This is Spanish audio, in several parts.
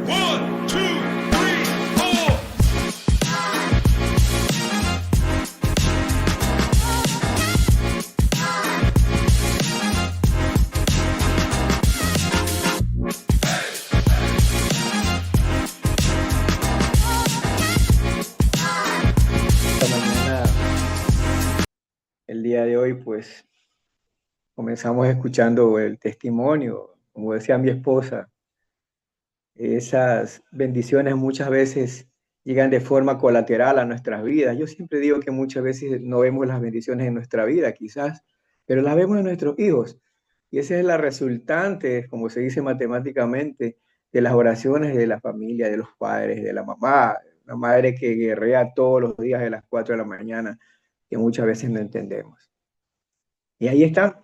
One, two, three, four. Esta mañana, el día de hoy, pues comenzamos escuchando el testimonio, como decía mi esposa, esas bendiciones muchas veces llegan de forma colateral a nuestras vidas. Yo siempre digo que muchas veces no vemos las bendiciones en nuestra vida, quizás, pero las vemos en nuestros hijos. Y esa es la resultante, como se dice matemáticamente, de las oraciones de la familia, de los padres, de la mamá, la madre que guerrea todos los días de las 4 de la mañana, que muchas veces no entendemos. Y ahí está,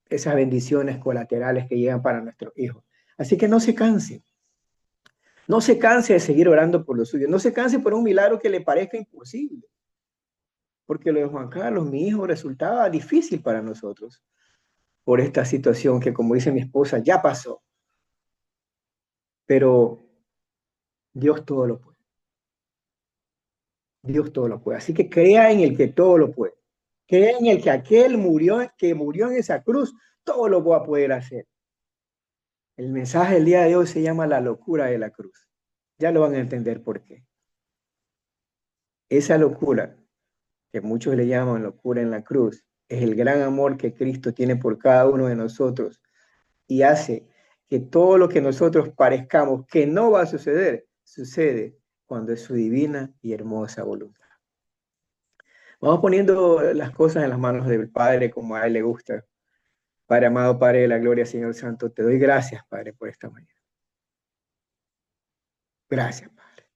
esas bendiciones colaterales que llegan para nuestros hijos. Así que no se canse de seguir orando por lo suyo, no se canse por un milagro que le parezca imposible, porque lo de Juan Carlos, mi hijo, resultaba difícil para nosotros por esta situación que, como dice mi esposa, ya pasó, pero Dios todo lo puede, Dios todo lo puede. Así que crea en el que todo lo puede, crea en el que aquel que murió en esa cruz, todo lo va a poder hacer. El mensaje del día de hoy se llama la locura de la cruz. Ya lo van a entender por qué. Esa locura, que muchos le llaman locura en la cruz, es el gran amor que Cristo tiene por cada uno de nosotros y hace que todo lo que nosotros parezcamos que no va a suceder, sucede cuando es su divina y hermosa voluntad. Vamos poniendo las cosas en las manos del Padre como a Él le gusta. Padre amado, Padre de la gloria, Señor Santo, te doy gracias, Padre, por esta mañana. Gracias, Padre.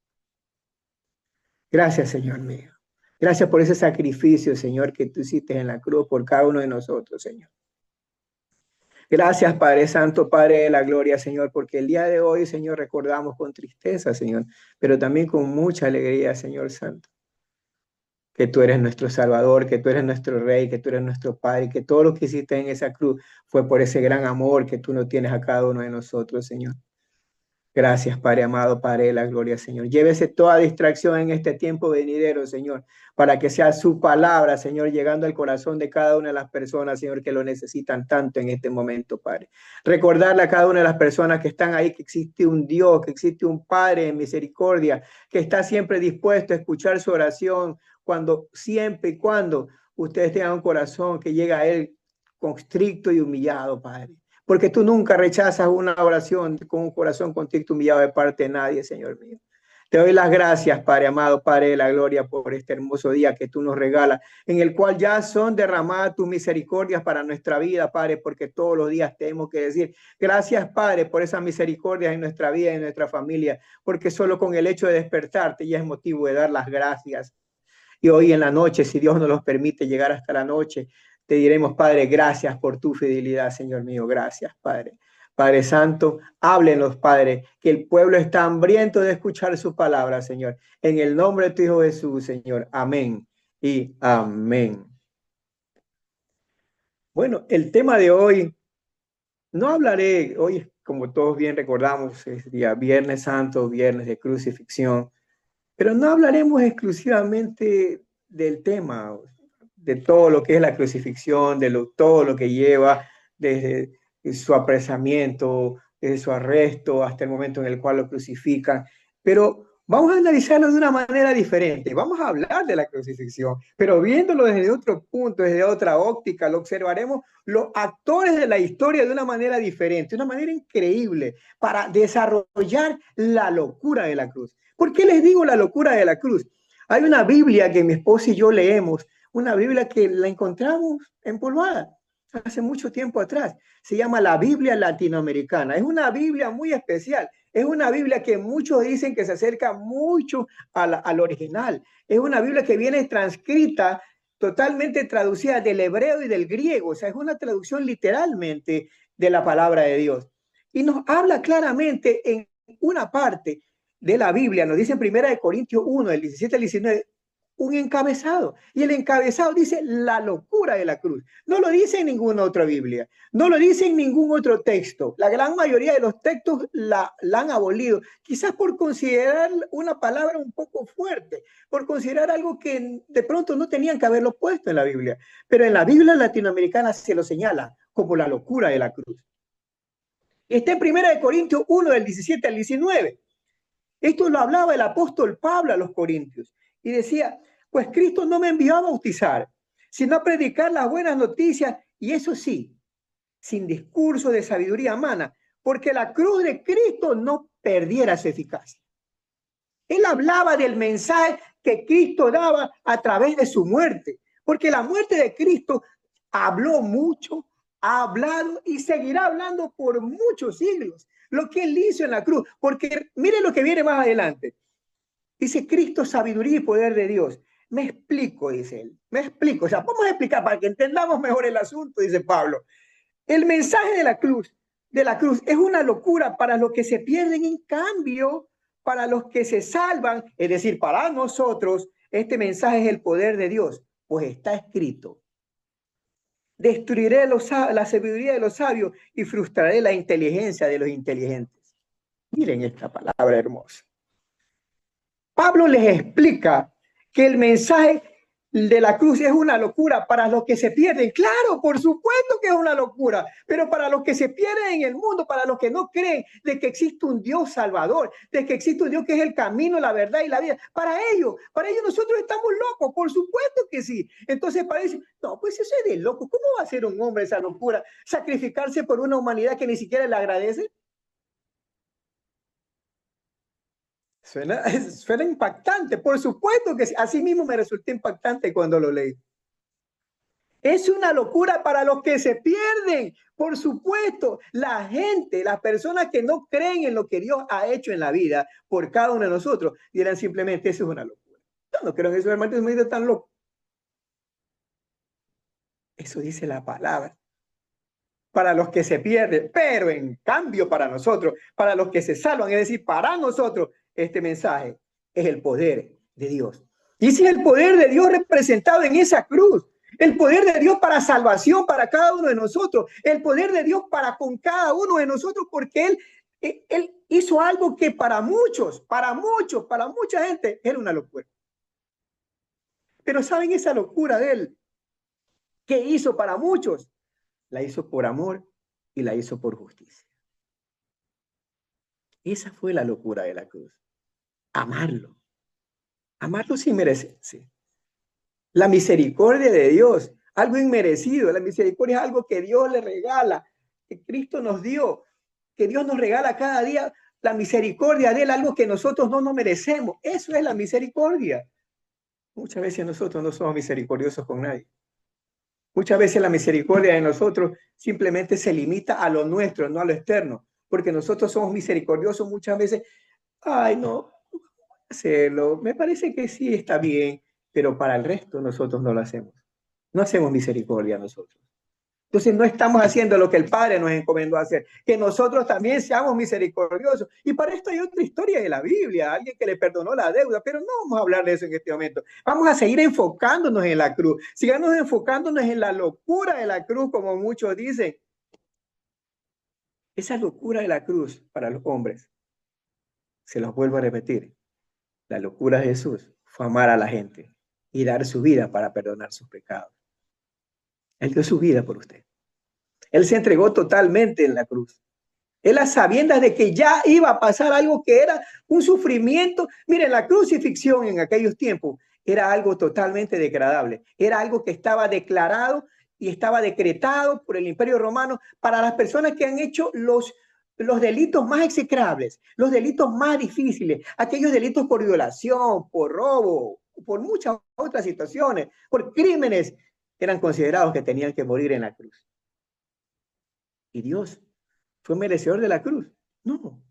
Gracias, Señor mío. Gracias por ese sacrificio, Señor, que tú hiciste en la cruz por cada uno de nosotros, Señor. Gracias, Padre Santo, Padre de la gloria, Señor, porque el día de hoy, Señor, recordamos con tristeza, Señor, pero también con mucha alegría, Señor Santo, que tú eres nuestro Salvador, que tú eres nuestro Rey, que tú eres nuestro Padre, que todo lo que hiciste en esa cruz fue por ese gran amor que tú no tienes a cada uno de nosotros, Señor. Gracias, Padre amado, Padre de la gloria, Señor. Llévese toda distracción en este tiempo venidero, Señor, para que sea su palabra, Señor, llegando al corazón de cada una de las personas, Señor, que lo necesitan tanto en este momento, Padre. Recordarle a cada una de las personas que están ahí que existe un Dios, que existe un Padre en misericordia, que está siempre dispuesto a escuchar su oración cuando, siempre y cuando ustedes tengan un corazón que llega a Él constricto y humillado, Padre. Porque tú nunca rechazas una oración con un corazón contrito humillado de parte de nadie, Señor mío. Te doy las gracias, Padre amado, Padre de la gloria, por este hermoso día que tú nos regalas, en el cual ya son derramadas tus misericordias para nuestra vida, Padre, porque todos los días tenemos que decir, gracias, Padre, por esas misericordias en nuestra vida y en nuestra familia, porque solo con el hecho de despertarte ya es motivo de dar las gracias. Y hoy en la noche, si Dios nos los permite llegar hasta la noche, te diremos, Padre, gracias por tu fidelidad, Señor mío. Gracias, Padre. Padre Santo, háblenos, Padre, que el pueblo está hambriento de escuchar su palabra, Señor. En el nombre de tu Hijo Jesús, Señor. Amén y amén. Bueno, el tema de hoy, no hablaré, hoy, como todos bien recordamos, es día Viernes Santo, Viernes de Crucifixión, pero no hablaremos exclusivamente del tema, de todo lo que es la crucifixión, todo lo que lleva desde su apresamiento, desde su arresto hasta el momento en el cual lo crucifican. Pero vamos a analizarlo de una manera diferente. Vamos a hablar de la crucifixión, pero viéndolo desde otro punto, desde otra óptica, lo observaremos los actores de la historia de una manera diferente, una manera increíble para desarrollar la locura de la cruz. ¿Por qué les digo la locura de la cruz? Hay una Biblia que mi esposa y yo leemos, una Biblia que la encontramos empolvada hace mucho tiempo atrás. Se llama la Biblia Latinoamericana. Es una Biblia muy especial. Es una Biblia que muchos dicen que se acerca mucho al original. Es una Biblia que viene transcrita, totalmente traducida del hebreo y del griego. O sea, es una traducción literalmente de la palabra de Dios. Y nos habla claramente en una parte de la Biblia, nos dice en 1 Corintios 1, del 17 al 19, un encabezado. Y el encabezado dice la locura de la cruz. No lo dice en ninguna otra Biblia. No lo dice en ningún otro texto. La gran mayoría de los textos la han abolido. Quizás por considerar una palabra un poco fuerte, por considerar algo que de pronto no tenían que haberlo puesto en la Biblia. Pero en la Biblia latinoamericana se lo señala como la locura de la cruz. Está en 1 Corintios 1, del 17 al 19. Esto lo hablaba el apóstol Pablo a los corintios y decía, pues Cristo no me envió a bautizar, sino a predicar las buenas noticias, y eso sí, sin discurso de sabiduría humana, porque la cruz de Cristo no perdiera su eficacia. Él hablaba del mensaje que Cristo daba a través de su muerte, porque la muerte de Cristo habló mucho, ha hablado y seguirá hablando por muchos siglos. Lo que él hizo en la cruz, porque mire lo que viene más adelante. Dice Cristo, sabiduría y poder de Dios. Me explico, dice él, me explico. O sea, vamos a explicar para que entendamos mejor el asunto, dice Pablo. El mensaje de la cruz es una locura para los que se pierden, en cambio, para los que se salvan, es decir, para nosotros, este mensaje es el poder de Dios, pues está escrito. Destruiré la sabiduría de los sabios y frustraré la inteligencia de los inteligentes. Miren esta palabra hermosa. Pablo les explica que el mensaje de la cruz es una locura para los que se pierden. Claro, por supuesto que es una locura, pero para los que se pierden en el mundo, para los que no creen de que existe un Dios salvador, de que existe un Dios que es el camino, la verdad y la vida, para ellos nosotros estamos locos, por supuesto que sí. Entonces parece, no, pues eso es de loco. ¿Cómo va a ser un hombre esa locura? Sacrificarse por una humanidad que ni siquiera le agradece. Suena impactante, por supuesto que así mismo me resultó impactante cuando lo leí. Es una locura para los que se pierden, por supuesto. La gente, las personas que no creen en lo que Dios ha hecho en la vida por cada uno de nosotros, dirán simplemente, eso es una locura. Yo no creo en eso, hermano, me dice tan loco. Eso dice la palabra. Para los que se pierden, pero en cambio para nosotros, para los que se salvan, es decir, para nosotros, este mensaje es el poder de Dios. Y ese es el poder de Dios representado en esa cruz. El poder de Dios para salvación para cada uno de nosotros. El poder de Dios para con cada uno de nosotros, porque Él hizo algo que para muchos, para mucha gente, era una locura. Pero ¿saben esa locura de Él? ¿Qué hizo para muchos? La hizo por amor y la hizo por justicia. Esa fue la locura de la cruz. Amarlo. Amarlo sin merecerse. La misericordia de Dios, algo inmerecido. La misericordia es algo que Dios le regala, que Cristo nos dio, que Dios nos regala cada día. La misericordia de Él, algo que nosotros no nos merecemos. Eso es la misericordia. Muchas veces nosotros no somos misericordiosos con nadie. Muchas veces la misericordia de nosotros simplemente se limita a lo nuestro, no a lo externo, porque nosotros somos misericordiosos muchas veces. Ay, no, hacerlo. Me parece que sí está bien, pero para el resto nosotros no lo hacemos. No hacemos misericordia nosotros. Entonces no estamos haciendo lo que el Padre nos encomendó a hacer, que nosotros también seamos misericordiosos. Y para esto hay otra historia de la Biblia, alguien que le perdonó la deuda, pero no vamos a hablar de eso en este momento. Vamos a seguir enfocándonos en la cruz, sigamos enfocándonos en la locura de la cruz, como muchos dicen. Esa locura de la cruz para los hombres, se los vuelvo a repetir, la locura de Jesús fue amar a la gente y dar su vida para perdonar sus pecados. Él dio su vida por usted. Él se entregó totalmente en la cruz. Él a sabiendas de que ya iba a pasar algo que era un sufrimiento. Miren, la crucifixión en aquellos tiempos era algo totalmente degradable. Era algo que estaba declarado y estaba decretado por el Imperio Romano para las personas que han hecho los delitos más execrables, los delitos más difíciles, aquellos delitos por violación, por robo, por muchas otras situaciones, por crímenes, eran considerados que tenían que morir en la cruz. ¿Y Dios fue merecedor de la cruz? No.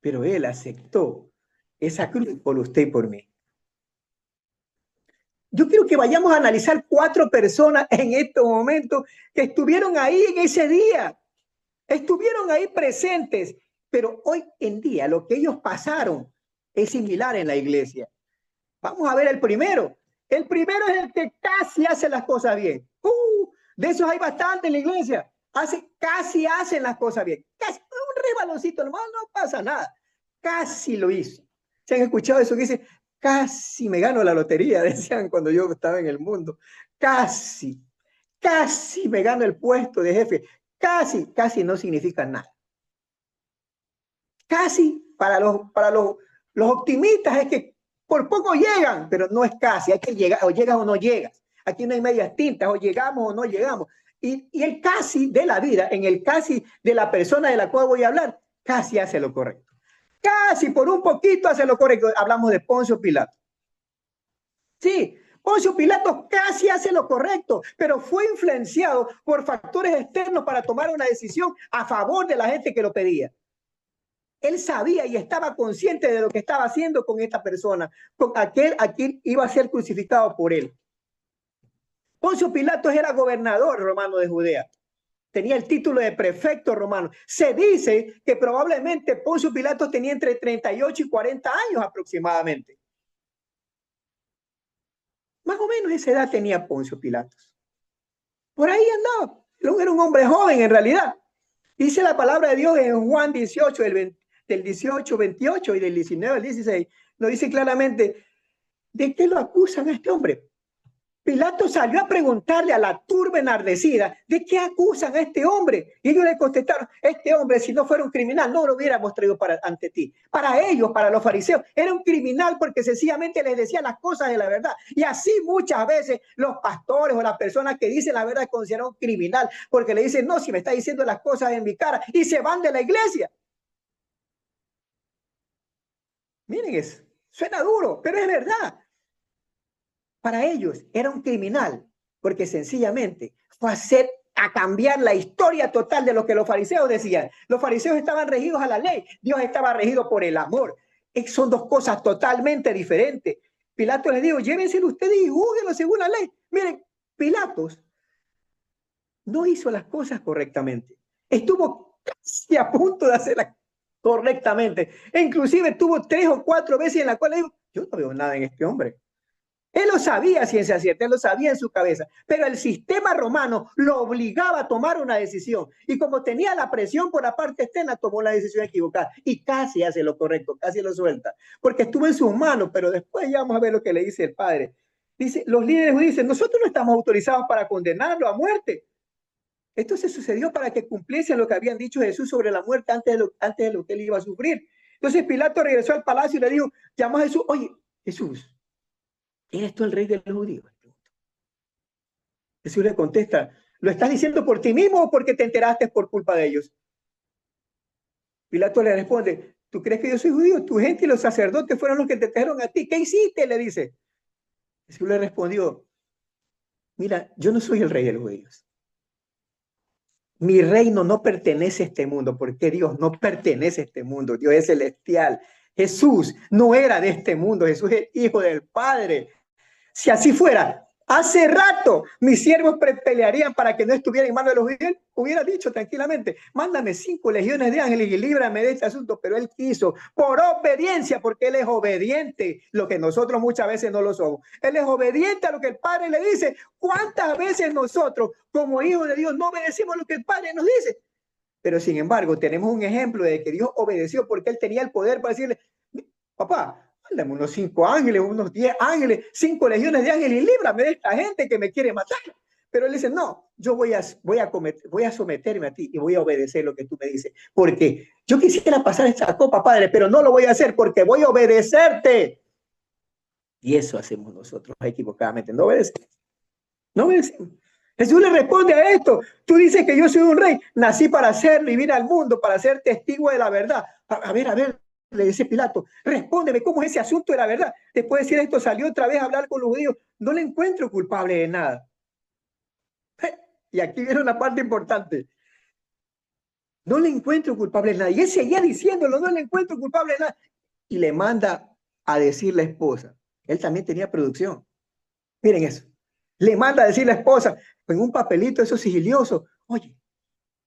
Pero Él aceptó esa cruz por usted y por mí. Yo quiero que vayamos a analizar 4 personas en estos momentos que estuvieron ahí en ese día. Estuvieron ahí presentes, pero hoy en día lo que ellos pasaron es similar en la iglesia. Vamos a ver el primero. El primero es el que casi hace las cosas bien. De esos hay bastante en la iglesia. Casi hacen las cosas bien. Casi, un rebaloncito, nomás no pasa nada. Casi lo hizo. ¿Se han escuchado eso que dice? Casi me gano la lotería, decían cuando yo estaba en el mundo. Casi me gano el puesto de jefe. Casi no significa nada. Casi para los optimistas es que por poco llegan, pero no es casi, hay que llegar, o llegas o no llegas. Aquí no hay medias tintas, o llegamos o no llegamos. Y el casi de la vida, en el casi de la persona de la cual voy a hablar, casi hace lo correcto. Casi por un poquito hace lo correcto. Hablamos de Poncio Pilato. Sí, Poncio Pilato casi hace lo correcto, pero fue influenciado por factores externos para tomar una decisión a favor de la gente que lo pedía. Él sabía y estaba consciente de lo que estaba haciendo con esta persona, con aquel a quien iba a ser crucificado por él. Poncio Pilato era gobernador romano de Judea. Tenía el título de prefecto romano. Se dice que probablemente Poncio Pilato tenía entre 38 y 40 años aproximadamente. Más o menos esa edad tenía Poncio Pilato. Por ahí andaba. Era un hombre joven en realidad. Dice la palabra de Dios en Juan 18, del 18, 28 y del 19 al 16. Nos dice claramente, ¿de qué lo acusan a este hombre? Pilato salió a preguntarle a la turba enardecida, ¿de qué acusan a este hombre? Y ellos le contestaron, este hombre, si no fuera un criminal, no lo hubiéramos traído ante ti. Para ellos, para los fariseos, era un criminal porque sencillamente les decía las cosas de la verdad. Y así muchas veces los pastores o las personas que dicen la verdad es considerado un criminal porque le dicen, no, si me está diciendo las cosas en mi cara, y se van de la iglesia. Miren eso, suena duro, pero es verdad. Para ellos era un criminal porque sencillamente fue a cambiar la historia total de lo que los fariseos decían. Los fariseos estaban regidos a la ley, Dios estaba regido por el amor. Son dos cosas totalmente diferentes. Pilato les dijo, llévenselo ustedes y júguenlo según la ley. Miren, Pilatos no hizo las cosas correctamente. Estuvo casi a punto de hacerlas correctamente. E inclusive tuvo 3 o 4 veces en la cual le dijo, yo no veo nada en este hombre. Él lo sabía ciencia cierta, él lo sabía en su cabeza, pero el sistema romano lo obligaba a tomar una decisión. Y como tenía la presión por la parte externa, tomó la decisión equivocada. Y casi hace lo correcto, casi lo suelta, porque estuvo en sus manos, pero después ya vamos a ver lo que le dice el padre. Dice, los líderes judíos dicen, nosotros no estamos autorizados para condenarlo a muerte. Esto se sucedió para que cumpliesen lo que habían dicho Jesús sobre la muerte antes de lo que él iba a sufrir. Entonces Pilato regresó al palacio y le dijo, llamó a Jesús, oye, Jesús, ¿eres tú el rey de los judíos? Jesús le contesta, ¿lo estás diciendo por ti mismo o porque te enteraste por culpa de ellos? Pilato le responde, ¿tú crees que yo soy judío? Tu gente y los sacerdotes fueron los que te trajeron a ti. ¿Qué hiciste? Le dice. Jesús le respondió, mira, yo no soy el rey de los judíos. Mi reino no pertenece a este mundo, porque Dios no pertenece a este mundo. Dios es celestial. Jesús no era de este mundo. Jesús es el Hijo del Padre. Si así fuera, hace rato mis siervos pelearían para que no estuviera en manos de los judíos. Hubiera dicho tranquilamente, mándame 5 legiones de ángeles y líbrame de este asunto. Pero él quiso, por obediencia, porque él es obediente, lo que nosotros muchas veces no lo somos. Él es obediente a lo que el Padre le dice. ¿Cuántas veces nosotros, como hijos de Dios, no obedecemos lo que el Padre nos dice? Pero sin embargo, tenemos un ejemplo de que Dios obedeció porque él tenía el poder para decirle, papá, mándame unos 5 ángeles, unos 10 ángeles, 5 legiones de ángeles y líbrame de esta gente que me quiere matar. Pero él dice, no, yo voy a someterme a ti y voy a obedecer lo que tú me dices. Porque yo quisiera pasar esta copa, Padre, pero no lo voy a hacer porque voy a obedecerte. Y eso hacemos nosotros equivocadamente, no obedecemos. No obedecemos. Jesús le responde a esto. Tú dices que yo soy un rey. Nací para hacerlo y vine al mundo para ser testigo de la verdad. A ver, le dice Pilato, respóndeme, ¿cómo es ese asunto de la verdad? Después de decir esto, salió otra vez a hablar con los judíos. No le encuentro culpable de nada. Y aquí viene una parte importante. No le encuentro culpable de nada. Y él seguía diciéndolo, no le encuentro culpable de nada. Y le manda a decir la esposa. Él también tenía producción. Miren eso. Le manda a decir la esposa, en un papelito eso sigilioso, oye,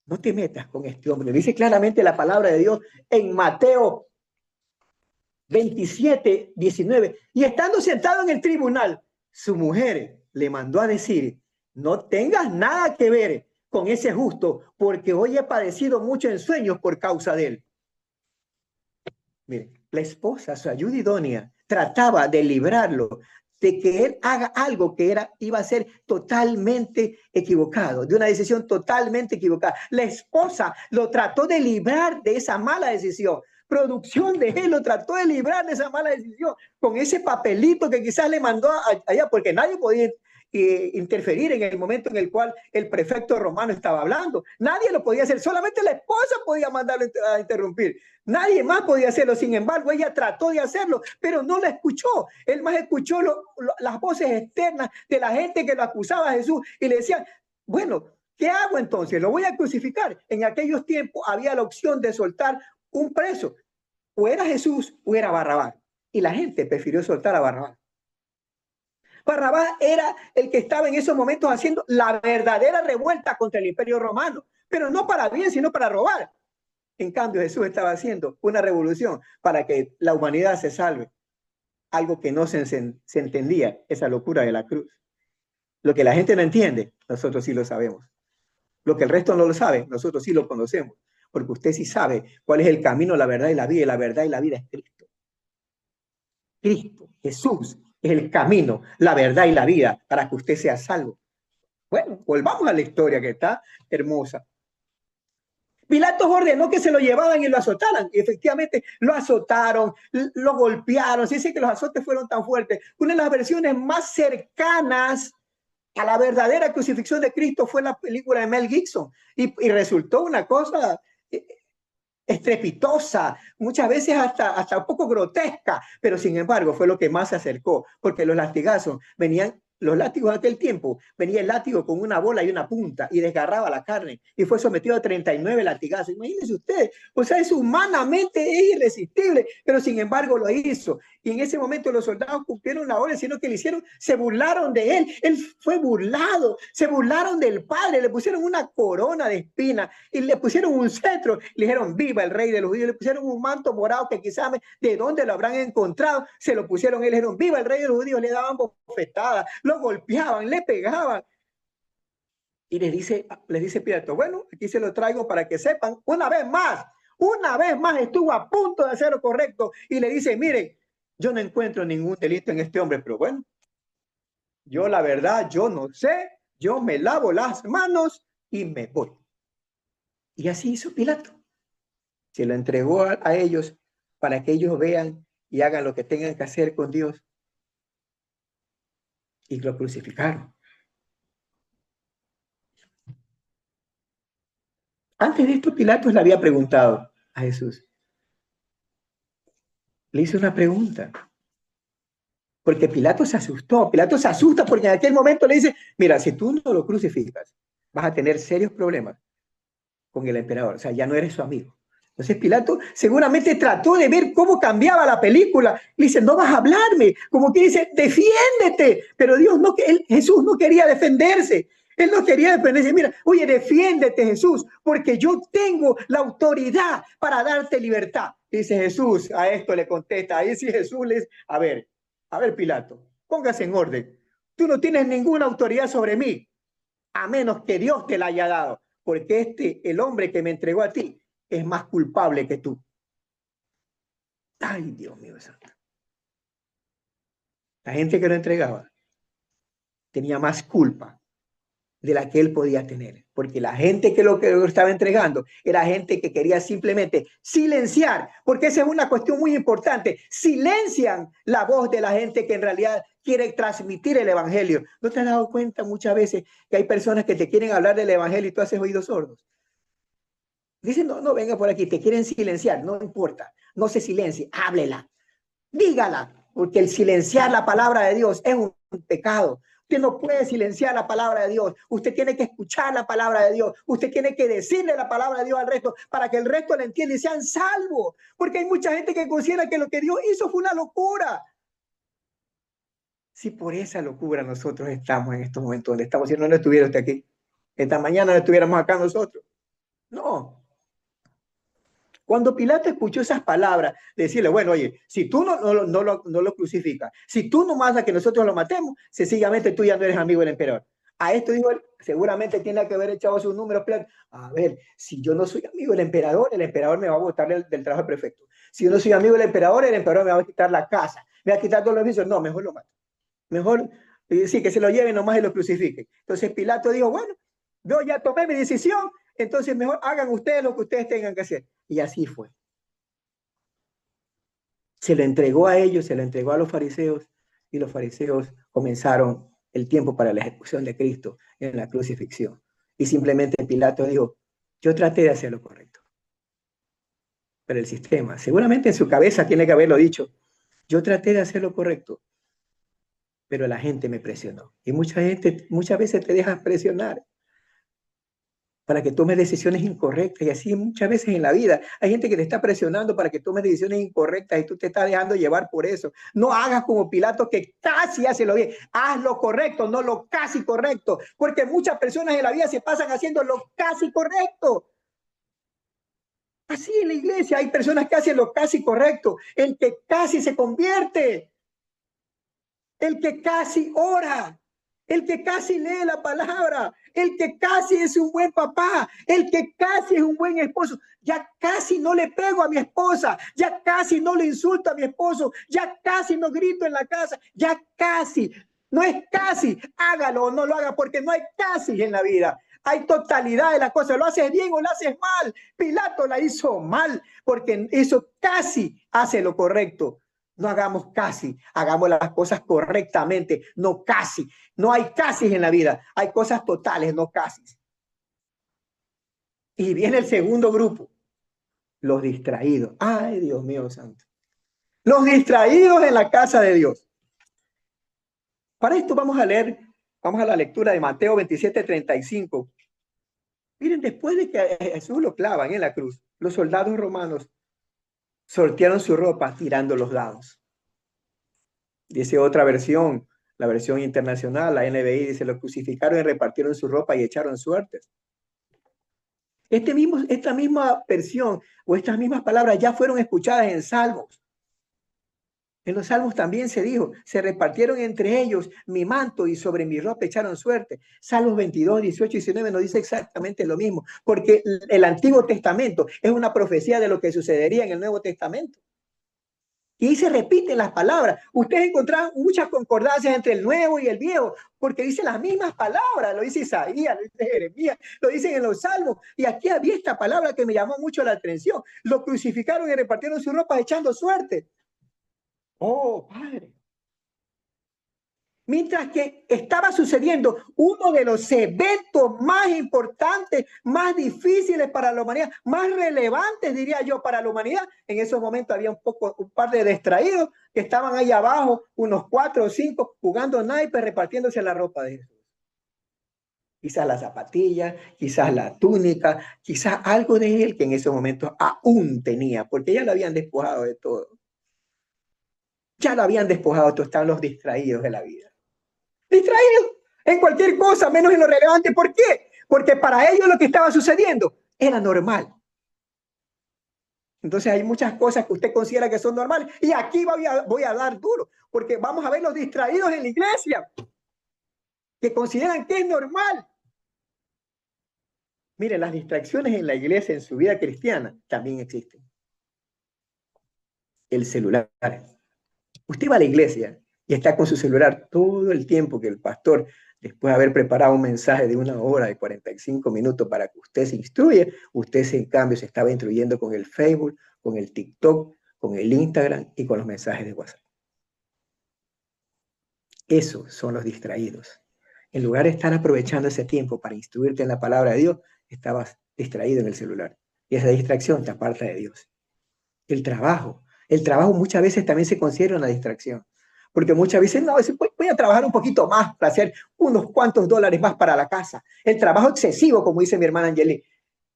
no te metas con este hombre. Dice claramente la palabra de Dios en Mateo 27, 19. Y estando sentado en el tribunal, su mujer le mandó a decir, no tengas nada que ver con ese justo, porque hoy he padecido mucho en sueños por causa de él. Mire, la esposa, su ayuda idónea, trataba de librarlo de que él haga algo que iba a ser totalmente equivocado, de una decisión totalmente equivocada. La esposa lo trató de librar de esa mala decisión. Producción de él lo trató de librar de esa mala decisión con ese papelito que quizás le mandó allá, porque nadie podía interferir en el momento en el cual el prefecto romano estaba hablando. Nadie lo podía hacer, solamente la esposa podía mandarlo a interrumpir. Nadie más podía hacerlo. Sin embargo, ella trató de hacerlo, pero no la escuchó. Él más escuchó las voces externas de la gente que lo acusaba a Jesús y le decían, bueno, ¿qué hago entonces? ¿Lo voy a crucificar? En aquellos tiempos había la opción de soltar un preso. O era Jesús o era Barrabás. Y la gente prefirió soltar a Barrabás. Barrabás era el que estaba en esos momentos haciendo la verdadera revuelta contra el Imperio Romano, pero no para bien, sino para robar. En cambio, Jesús estaba haciendo una revolución para que la humanidad se salve. Algo que no se entendía, esa locura de la cruz. Lo que la gente no entiende, nosotros sí lo sabemos. Lo que el resto no lo sabe, nosotros sí lo conocemos. Porque usted sí sabe cuál es el camino, la verdad y la vida. Y la verdad y la vida es Cristo. Cristo, Jesús, es el camino, la verdad y la vida para que usted sea salvo. Bueno, volvamos a la historia que está hermosa. Pilatos ordenó que se lo llevaban y lo azotaran. Y efectivamente lo azotaron, lo golpearon. Se dice que los azotes fueron tan fuertes. Una de las versiones más cercanas a la verdadera crucifixión de Cristo fue la película de Mel Gibson. Y resultó una cosa estrepitosa, muchas veces hasta un poco grotesca, pero sin embargo fue lo que más se acercó, porque los latigazos venían, los látigos de aquel tiempo, venía el látigo con una bola y una punta y desgarraba la carne y fue sometido a 39 latigazos. Imagínense ustedes, o sea, es humanamente es irresistible, pero sin embargo lo hizo. Y en ese momento los soldados cumplieron la orden, sino que le hicieron, se burlaron de él fue burlado, se burlaron del padre, le pusieron una corona de espinas y le pusieron un cetro, le dijeron viva el rey de los judíos, le pusieron un manto morado que quizás de dónde lo habrán encontrado, se lo pusieron, le dijeron viva el rey de los judíos, le daban bofetadas, lo golpeaban, le pegaban. Y les dice Pilato, bueno, aquí se lo traigo para que sepan, una vez más estuvo a punto de hacer lo correcto y le dice, miren, yo no encuentro ningún delito en este hombre, pero bueno, yo la verdad, yo no sé, yo me lavo las manos y me voy. Y así hizo Pilato. Se lo entregó a ellos para que ellos vean y hagan lo que tengan que hacer con Dios. Y lo crucificaron. Antes de esto, Pilato le había preguntado a Jesús. Le hizo una pregunta. Porque Pilato se asustó. Pilato se asusta porque en aquel momento le dice, mira, si tú no lo crucificas, vas a tener serios problemas con el emperador. O sea, ya no eres su amigo. Entonces Pilato seguramente trató de ver cómo cambiaba la película. Le dice, no vas a hablarme. Como que dice, defiéndete. Pero Jesús no quería defenderse. Él no quería defenderse. Mira, oye, defiéndete, Jesús, porque yo tengo la autoridad para darte libertad. Dice Jesús, a esto le contesta. Ahí sí Jesús le dice, a ver, Pilato, póngase en orden. Tú no tienes ninguna autoridad sobre mí, a menos que Dios te la haya dado, porque el hombre que me entregó a ti, es más culpable que tú. Ay, Dios mío santo. La gente que lo entregaba tenía más culpa de la que él podía tener, porque la gente que lo estaba entregando era gente que quería simplemente silenciar, porque esa es una cuestión muy importante, silencian la voz de la gente que en realidad quiere transmitir el evangelio. ¿No te has dado cuenta muchas veces que hay personas que te quieren hablar del evangelio y tú haces oídos sordos? Dicen, no, no venga por aquí, te quieren silenciar, no importa, no se silencie, háblela, dígala, porque el silenciar la palabra de Dios es un pecado. Usted no puede silenciar la palabra de Dios, usted tiene que escuchar la palabra de Dios, usted tiene que decirle la palabra de Dios al resto para que el resto la entienda y sean salvos, porque hay mucha gente que considera que lo que Dios hizo fue una locura. Si por esa locura nosotros estamos en estos momentos donde estamos, si no estuviera usted aquí, esta mañana no estuviéramos acá nosotros. No. Cuando Pilato escuchó esas palabras, decirle, bueno, oye, si tú no lo crucificas, si tú no mandas que nosotros lo matemos, sencillamente tú ya no eres amigo del emperador. A esto dijo él, seguramente tiene que haber echado sus números. A ver, si yo no soy amigo del emperador, el emperador me va a botar del trabajo de prefecto. Si yo no soy amigo del emperador, el emperador me va a quitar la casa, me va a quitar todos los vicios. No, mejor lo mato. Mejor, sí, que se lo lleven nomás y lo crucifiquen. Entonces Pilato dijo, bueno, yo ya tomé mi decisión, entonces mejor hagan ustedes lo que ustedes tengan que hacer. Y así fue. Se lo entregó a ellos, se lo entregó a los fariseos, y los fariseos comenzaron el tiempo para la ejecución de Cristo en la crucifixión. Y simplemente Pilato dijo, yo traté de hacer lo correcto. Pero el sistema, seguramente en su cabeza tiene que haberlo dicho, yo traté de hacer lo correcto, pero la gente me presionó. Y mucha gente, muchas veces te dejas presionar para que tomes decisiones incorrectas. Y así muchas veces en la vida hay gente que te está presionando para que tomes decisiones incorrectas y tú te estás dejando llevar por eso. No hagas como Pilato, que casi hace lo bien. Haz lo correcto, no lo casi correcto, porque muchas personas en la vida se pasan haciendo lo casi correcto. Así en la iglesia hay personas que hacen lo casi correcto, el que casi se convierte, el que casi ora, el que casi lee la palabra, el que casi es un buen papá, el que casi es un buen esposo. Ya casi no le pego a mi esposa, ya casi no le insulto a mi esposo, ya casi no grito en la casa, ya casi. No es casi, hágalo o no lo haga, porque no hay casi en la vida. Hay totalidad de las cosas, lo haces bien o lo haces mal. Pilato la hizo mal, porque eso casi hace lo correcto. No hagamos casi, hagamos las cosas correctamente, no casi. No hay casi en la vida, hay cosas totales, no casi. Y viene el segundo grupo, los distraídos. Ay, Dios mío santo. Los distraídos en la casa de Dios. Para esto vamos a leer, vamos a la lectura de Mateo 27:35. Miren, después de que a Jesús lo clavan en la cruz, los soldados romanos sortearon su ropa tirando los dados. Dice otra versión, la versión internacional, la NBI, dice, lo crucificaron y repartieron su ropa y echaron suertes. Esta misma versión o estas mismas palabras ya fueron escuchadas en Salmos. En los Salmos también se dijo, se repartieron entre ellos mi manto y sobre mi ropa echaron suerte. Salmos 22, 18 y 19 nos dice exactamente lo mismo, porque el Antiguo Testamento es una profecía de lo que sucedería en el Nuevo Testamento. Y ahí se repiten las palabras. Ustedes encontrarán muchas concordancias entre el Nuevo y el Viejo, porque dice las mismas palabras. Lo dice Isaías, lo dice Jeremías, lo dicen en los Salmos. Y aquí había esta palabra que me llamó mucho la atención. Lo crucificaron y repartieron su ropa echando suerte. Oh, Padre. Mientras que estaba sucediendo uno de los eventos más importantes, más difíciles para la humanidad, más relevantes, diría yo, para la humanidad. En esos momentos había un par de distraídos que estaban ahí abajo, unos 4 o 5, jugando naipes, repartiéndose la ropa de Jesús. Quizás la zapatilla, quizás la túnica, quizás algo de él que en esos momentos aún tenía, porque ya lo habían despojado de todo. Ya lo habían despojado, todos estaban los distraídos de la vida. Distraídos en cualquier cosa, menos en lo relevante. ¿Por qué? Porque para ellos lo que estaba sucediendo era normal. Entonces hay muchas cosas que usted considera que son normales. Y aquí voy a dar duro, porque vamos a ver los distraídos en la iglesia, que consideran que es normal. Mire, las distracciones en la iglesia, en su vida cristiana, también existen. El celular. Usted va a la iglesia y está con su celular todo el tiempo que el pastor, después de haber preparado un mensaje de 1 hora, de 45 minutos para que usted se instruya, usted en cambio se estaba instruyendo con el Facebook, con el TikTok, con el Instagram y con los mensajes de WhatsApp. Esos son los distraídos. En lugar de estar aprovechando ese tiempo para instruirte en la palabra de Dios, estabas distraído en el celular. Y esa distracción te aparta de Dios. El trabajo muchas veces también se considera una distracción. Porque muchas veces, no, voy a trabajar un poquito más para hacer unos cuantos dólares más para la casa. El trabajo excesivo, como dice mi hermana Angeli.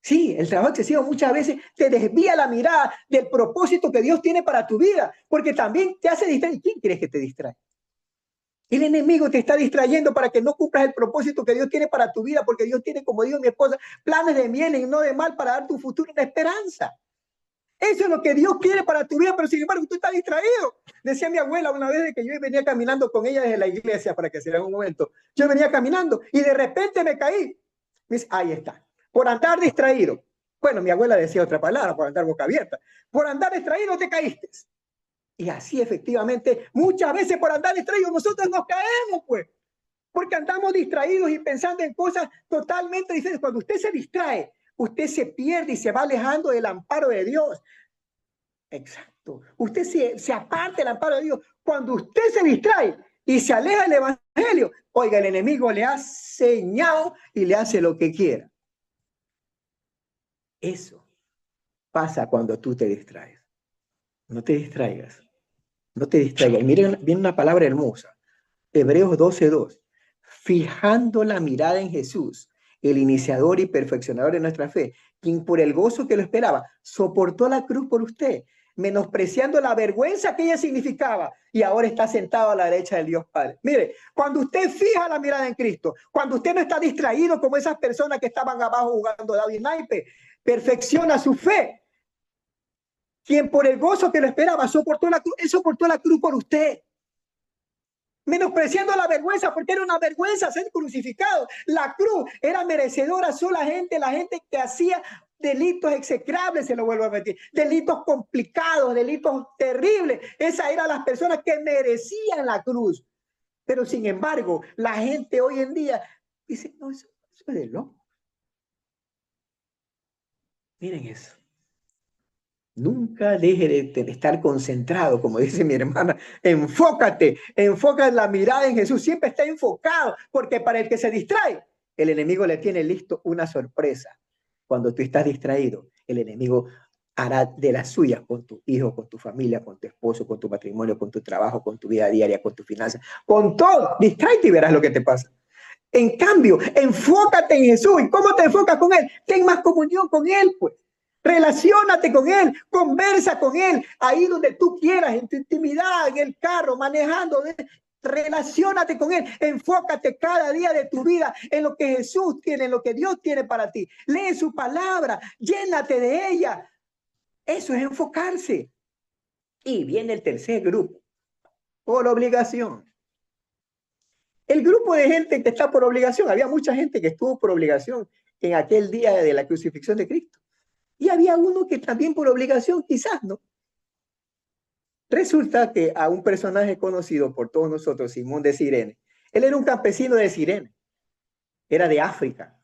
Sí, el trabajo excesivo muchas veces te desvía la mirada del propósito que Dios tiene para tu vida, porque también te hace distraer. ¿Quién crees que te distrae? El enemigo te está distrayendo para que no cumplas el propósito que Dios tiene para tu vida, porque Dios tiene, como dijo mi esposa, planes de bien y no de mal para darte un futuro y una esperanza. Eso es lo que Dios quiere para tu vida, pero sin embargo tú estás distraído. Decía mi abuela una vez de que yo venía caminando con ella desde la iglesia, para que se vea un momento. Yo venía caminando y de repente me caí. Me dice, ahí está, por andar distraído. Bueno, mi abuela decía otra palabra, por andar boca abierta. Por andar distraído te caíste. Y así efectivamente, muchas veces por andar distraídos nosotros nos caemos, pues. Porque andamos distraídos y pensando en cosas totalmente diferentes. Cuando usted se distrae, usted se pierde y se va alejando del amparo de Dios. Exacto. Usted se aparta del amparo de Dios. Cuando usted se distrae y se aleja del evangelio, oiga, el enemigo le ha señado y le hace lo que quiera. Eso pasa cuando tú te distraes. No te distraigas. No te distraigas. Y miren, viene una palabra hermosa. Hebreos 12:2. Fijando la mirada en Jesús, el iniciador y perfeccionador de nuestra fe, quien por el gozo que lo esperaba, soportó la cruz por usted, menospreciando la vergüenza que ella significaba, y ahora está sentado a la derecha del Dios Padre. Mire, cuando usted fija la mirada en Cristo, cuando usted no está distraído como esas personas que estaban abajo jugando David Naipe, perfecciona su fe. Quien por el gozo que lo esperaba, soportó la cruz, él soportó la cruz por usted. Menospreciando la vergüenza, porque era una vergüenza ser crucificado. La cruz era merecedora solo la gente que hacía delitos execrables, se lo vuelvo a repetir, delitos complicados, delitos terribles. Esas eran las personas que merecían la cruz. Pero sin embargo, la gente hoy en día dice, no, eso es de loco. Miren eso. Nunca deje de estar concentrado, como dice mi hermana. Enfócate, enfoca la mirada en Jesús. Siempre está enfocado, porque para el que se distrae, el enemigo le tiene listo una sorpresa. Cuando tú estás distraído, el enemigo hará de las suyas con tu hijo, con tu familia, con tu esposo, con tu matrimonio, con tu trabajo, con tu vida diaria, con tus finanzas, con todo. Distráete y verás lo que te pasa. En cambio, enfócate en Jesús. ¿Y cómo te enfocas con Él? Ten más comunión con Él, pues. Relaciónate con Él, conversa con Él, ahí donde tú quieras, en tu intimidad, en el carro, manejando. Relaciónate con Él, enfócate cada día de tu vida en lo que Jesús tiene, en lo que Dios tiene para ti. Lee su palabra, llénate de ella. Eso es enfocarse. Y viene el tercer grupo, por obligación. El grupo de gente que está por obligación, había mucha gente que estuvo por obligación en aquel día de la crucifixión de Cristo. Y había uno que también por obligación, quizás, ¿no? Resulta que a un personaje conocido por todos nosotros, Simón de Cirene, él era un campesino de Cirene, era de África.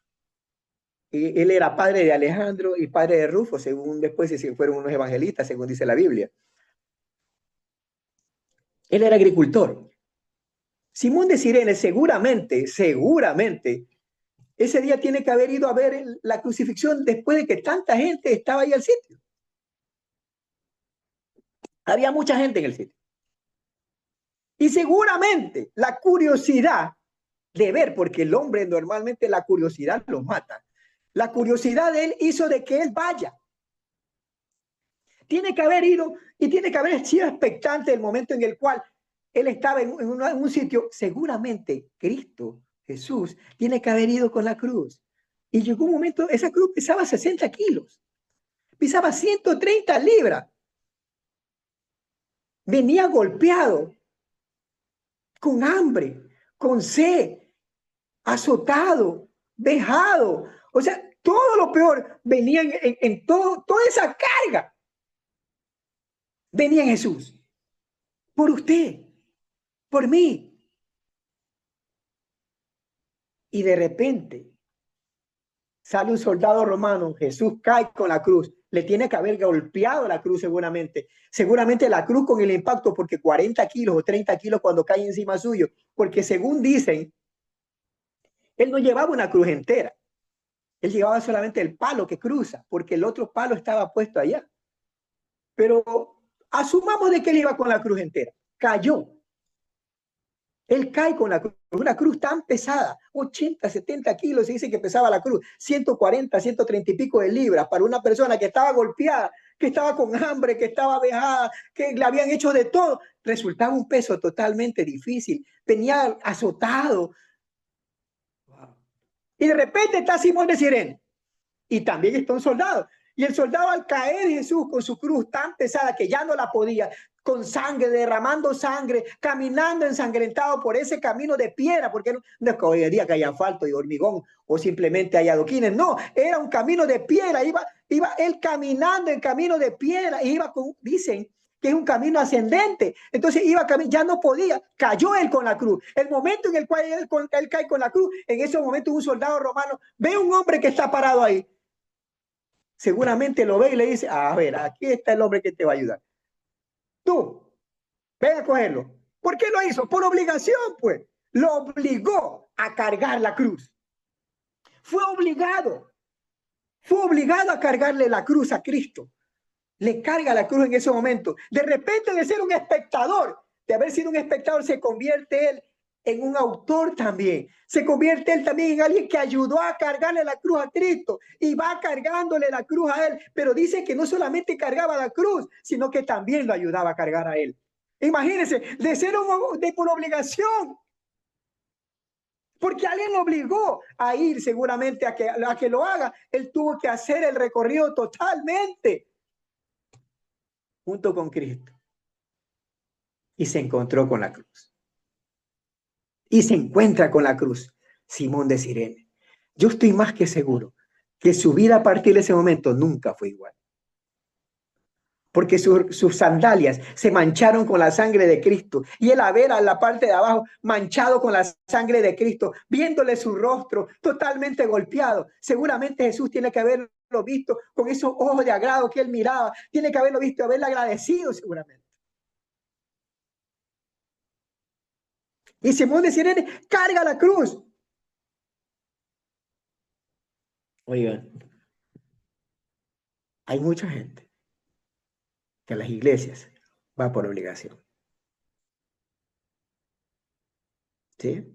Y él era padre de Alejandro y padre de Rufo, según después fueron unos evangelistas, según dice la Biblia. Él era agricultor. Simón de Cirene seguramente, ese día tiene que haber ido a ver la crucifixión después de que tanta gente estaba ahí al sitio. Había mucha gente en el sitio. Y seguramente la curiosidad de ver, porque el hombre normalmente la curiosidad lo mata. La curiosidad de él hizo de que él vaya. Tiene que haber ido y tiene que haber sido expectante el momento en el cual él estaba en un sitio. Seguramente Cristo, Jesús, tiene que haber ido con la cruz. Y llegó un momento, esa cruz pesaba 60 kilos, pesaba 130 libras. Venía golpeado, con hambre, con sed, azotado, vejado. O sea, todo lo peor venía en todo, toda esa carga. Venía en Jesús. Por usted, por mí. Y de repente sale un soldado romano, Jesús cae con la cruz. Le tiene que haber golpeado la cruz seguramente. Seguramente la cruz con el impacto, porque 40 kilos o 30 kilos cuando cae encima suyo. Porque según dicen, él no llevaba una cruz entera. Él llevaba solamente el palo que cruza, porque el otro palo estaba puesto allá. Pero asumamos de que él iba con la cruz entera. Cayó. Él cae con la cruz, una cruz tan pesada, 80, 70 kilos, se dice que pesaba la cruz, 140, 130 y pico de libras para una persona que estaba golpeada, que estaba con hambre, que estaba vejada, que le habían hecho de todo. Resultaba un peso totalmente difícil, venía azotado. Wow. Y de repente está Simón de Cirene y también está un soldado. Y el soldado, al caer Jesús con su cruz tan pesada que ya no la podía, con sangre, derramando sangre, caminando ensangrentado por ese camino de piedra, porque no es que hoy en día que haya asfalto y hormigón o simplemente hay adoquines, no, era un camino de piedra, iba él caminando en camino de piedra, y iba con, dicen que es un camino ascendente, entonces iba ya no podía, cayó él con la cruz. El momento en el cual él cae con la cruz, en ese momento un soldado romano ve a un hombre que está parado ahí, seguramente lo ve y le dice, a ver, aquí está el hombre que te va a ayudar. Tú, ven a cogerlo. ¿Por qué lo hizo? Por obligación, pues. Lo obligó a cargar la cruz. Fue obligado. Fue obligado a cargarle la cruz a Cristo. Le carga la cruz en ese momento. De repente, de ser un espectador, de haber sido un espectador, se convierte él en un autor también. Se convierte él también en alguien que ayudó a cargarle la cruz a Cristo y va cargándole la cruz a él. Pero dice que no solamente cargaba la cruz, sino que también lo ayudaba a cargar a él. Imagínense, de ser por obligación, porque alguien lo obligó a ir seguramente a que lo haga. Él tuvo que hacer el recorrido totalmente junto con Cristo. Y se encontró con la cruz. Y se encuentra con la cruz Simón de Cirene. Yo estoy más que seguro que su vida a partir de ese momento nunca fue igual. Porque sus sandalias se mancharon con la sangre de Cristo. Y él a ver a la parte de abajo manchado con la sangre de Cristo, viéndole su rostro totalmente golpeado. Seguramente Jesús tiene que haberlo visto con esos ojos de agrado que él miraba. Tiene que haberlo visto y haberle agradecido seguramente. Y Simón de Cirene carga la cruz. Oigan, hay mucha gente que a las iglesias va por obligación. ¿Sí?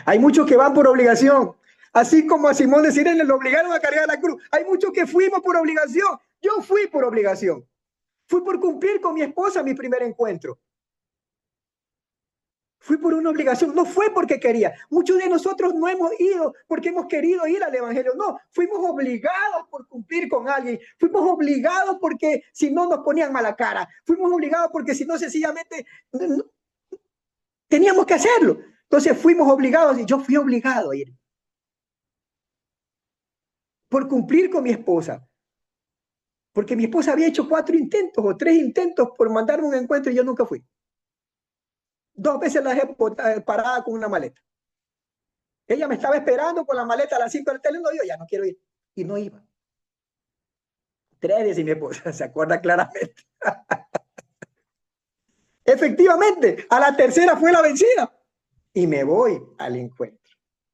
Hay muchos que van por obligación. Así como a Simón de Cirene lo obligaron a cargar la cruz. Hay muchos que fuimos por obligación. Yo fui por obligación. Fui por cumplir con mi esposa mi primer encuentro. Fui por una obligación, no fue porque quería. Muchos de nosotros no hemos ido porque hemos querido ir al evangelio. No, fuimos obligados por cumplir con alguien. Fuimos obligados porque si no nos ponían mala cara. Fuimos obligados porque si no sencillamente teníamos que hacerlo. Entonces fuimos obligados y yo fui obligado a ir. Por cumplir con mi esposa. Porque mi esposa había hecho 4 intentos o 3 intentos por mandarme un encuentro y yo nunca fui. 2 veces la dejé parada con una maleta. Ella me estaba esperando con la maleta a las 5 del teléfono. Yo ya no quiero ir. Y no iba. 3 veces mi esposa se acuerda claramente. Efectivamente, a la tercera fue la vencida. Y me voy al encuentro.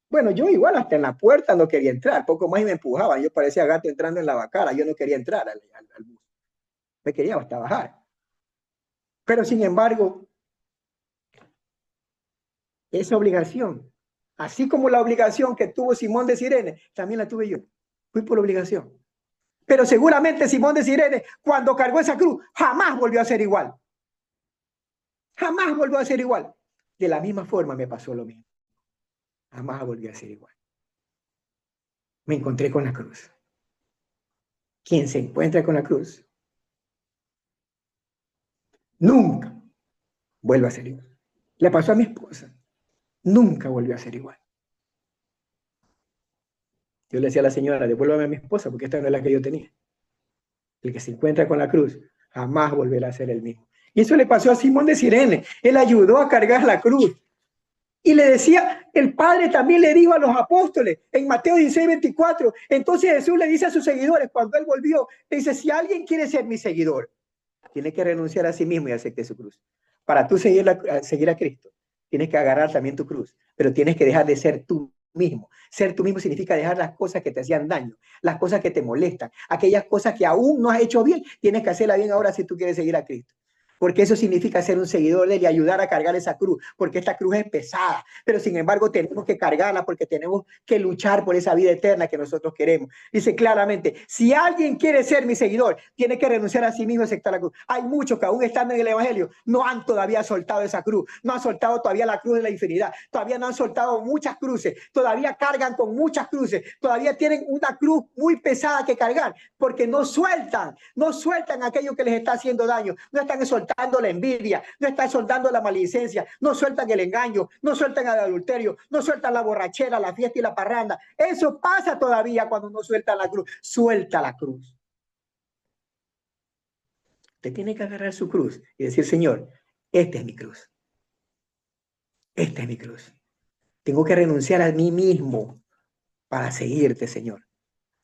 Bueno, yo igual hasta en la puerta no quería entrar. Poco más y me empujaban. Yo parecía gato entrando en la vacara. Yo no quería entrar al bus. Me quería hasta bajar. Pero sin embargo, esa obligación, así como la obligación que tuvo Simón de Cirene, también la tuve yo. Fui por obligación. Pero seguramente Simón de Cirene, cuando cargó esa cruz, jamás volvió a ser igual. Jamás volvió a ser igual. De la misma forma me pasó lo mismo. Jamás volvió a ser igual. Me encontré con la cruz. Quien se encuentra con la cruz nunca vuelve a ser igual. Le pasó a mi esposa. Nunca volvió a ser igual. Yo le decía a la señora, devuélvame a mi esposa porque esta no es la que yo tenía. El que se encuentra con la cruz jamás volverá a ser el mismo. Y eso le pasó a Simón de Cirene. Él ayudó a cargar la cruz. Y le decía, el Padre también le dijo a los apóstoles en Mateo 16:24. Entonces Jesús le dice a sus seguidores, cuando él volvió, le dice, si alguien quiere ser mi seguidor, tiene que renunciar a sí mismo y aceptar su cruz. Para tú seguir a Cristo, tienes que agarrar también tu cruz, pero tienes que dejar de ser tú mismo. Ser tú mismo significa dejar las cosas que te hacían daño, las cosas que te molestan, aquellas cosas que aún no has hecho bien, tienes que hacerlas bien ahora si tú quieres seguir a Cristo. porque eso significa ser un seguidor de él y ayudar a cargar esa cruz, porque esta cruz es pesada, pero sin embargo tenemos que cargarla porque tenemos que luchar por esa vida eterna que nosotros queremos. Dice claramente, si alguien quiere ser mi seguidor, tiene que renunciar a sí mismo y aceptar la cruz. Hay muchos que aún estando en el evangelio no han todavía soltado esa cruz, no han soltado todavía la cruz de la infinidad, todavía no han soltado muchas cruces, todavía cargan con muchas cruces, todavía tienen una cruz muy pesada que cargar, porque no sueltan aquello que les está haciendo daño, no están soltando la envidia, no están soltando la maledicencia, no sueltan el engaño, no sueltan el adulterio, no sueltan la borrachera, la fiesta y la parranda. Eso pasa todavía cuando no suelta la cruz. Suelta la cruz. Usted tiene que agarrar su cruz y decir, Señor, esta es mi cruz. Esta es mi cruz. Tengo que renunciar a mí mismo para seguirte, Señor.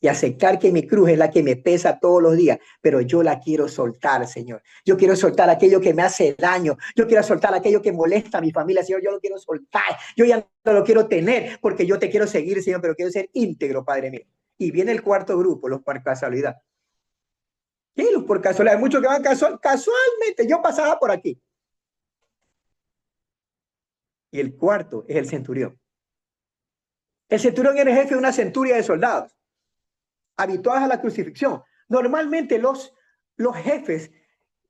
Y aceptar que mi cruz es la que me pesa todos los días, pero yo la quiero soltar, Señor. Yo quiero soltar aquello que me hace daño. Yo quiero soltar aquello que molesta a mi familia, Señor. Yo lo quiero soltar. Yo ya no lo quiero tener porque yo te quiero seguir, Señor, pero quiero ser íntegro, Padre mío. Y viene el cuarto grupo, los por casualidad. Sí, los por casualidad. Hay muchos que van casualmente. Yo pasaba por aquí. Y el cuarto es el centurión. El centurión era el jefe de una centuria de soldados habituados a la crucifixión. Normalmente los jefes,